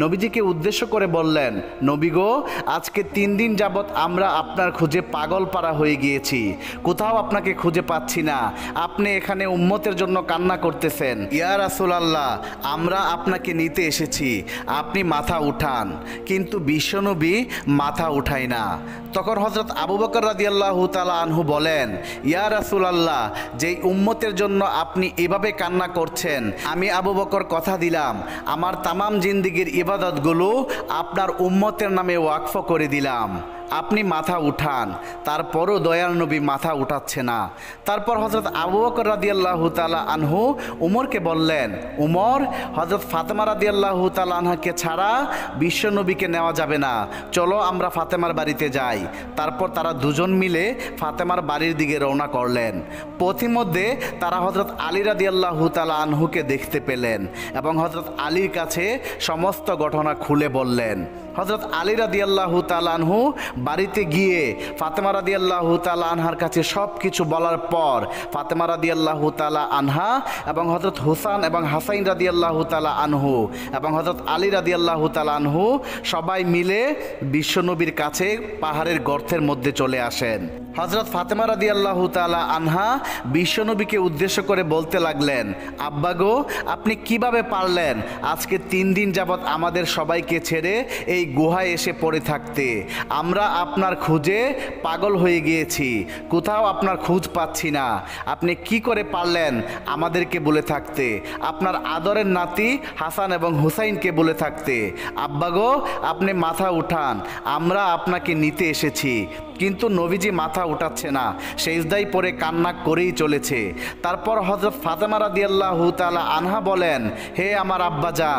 নবীজিকে উদ্দেশ্য করে বললেন, নবী গো, আজকে 3 দিন যাবৎ আমরা আপনার খুঁজে পাগল পারা হয়ে গিয়েছি, কোথাও আপনাকে খুঁজে পাচ্ছি না। আপনি এখানে উম্মতের জন্য কান্না করতেছেন। ইয়া রাসূলুল্লাহ, আমরা আপনাকে নিতে এসেছি, আপনি মাথা উঠান। কিন্তু বিশ্বনবী মাথা উঠায় না। তখন হযরত আবু বকর রাদিয়াল্লাহু তাআলা আনহু বলেন, ইয়া রাসূলুল্লাহ, যেই উম্মতের জন্য আপনি এভাবে কান্না করছেন, আমি আবু বকর কথা দিলাম আমার তামাম জিন্দেগীর ইবাদতগুলো আপনার উম্মতের নামে ওয়াকফ করে দিলাম, আপনি মাথা উঠান। তারপরও দয়াল নবী মাথা উঠাচ্ছে না। তারপর হযরত আবু বকর রাদিয়াল্লাহু তাআলা আনহু উমরকে বললেন, উমর, হযরত ফাতেমা রাদিয়াল্লাহু তাআলা আনহাকে ছাড়া বিশ্বনবীকে নেওয়া যাবে না, চলো আমরা ফাতেমার বাড়িতে যাই। তারপর তারা দুজন মিলে ফাতেমার বাড়ির দিকে রওনা করলেন। পথিমধ্যে তারা হযরত আলী রাদিয়াল্লাহু তাআলা আনহুকে দেখতে পেলেন এবং হযরত আলীর কাছে সমস্ত ঘটনা খুলে বললেন। হযরত আলী রাদিয়াল্লাহু তাআলা আনহু বাড়িতে গিয়ে ফাতেমা রাদিয়াল্লাহু তাআলা আনহার কাছে সব কিছু বলার পর ফাতেমা রাদিয়াল্লাহু তাআলা আনহা এবং হযরত হুসাইন এবং হাসাইন রাদিয়াল্লাহু তাআলা আনহু এবং হযরত আলী রাদিয়াল্লাহু তাআলা আনহু সবাই মিলে বিশ্বনবীর কাছে পাহাড়ের গর্তের মধ্যে চলে আসেন। হযরত ফাতেমা রাদিয়াল্লাহু তাআলা আনহা বিশ্বনবীকে উদ্দেশ্য করে বলতে লাগলেন, আব্বা গো, আপনি কিভাবে পারলেন আজকে 3 দিন যাবৎ আমাদের সবাইকে ছেড়ে এই গুহায় এসে পড়ে থাকতে? আমরা আপনার খুঁজে পাগল হয়ে গিয়েছি, কোথাও আপনার খোঁজ পাচ্ছি না। আপনি কি করে পারলেন আমাদেরকে বলে থাকতে, আপনার আদরের নাতি হাসান এবং হুসাইনকে বলে থাকতে? আব্বা গো, আপনি মাথা উঠান, আমরা আপনাকে নিতে এসেছি। কিন্তু নবীজি মাথা উঠাচ্ছে না, সেজদায় পড়ে কান্না করেই চলেছে। তারপর হযরত ফাতেমা রাদিয়াল্লাহু তাআলা আনহা বলেন, হে আমার আব্বাজান,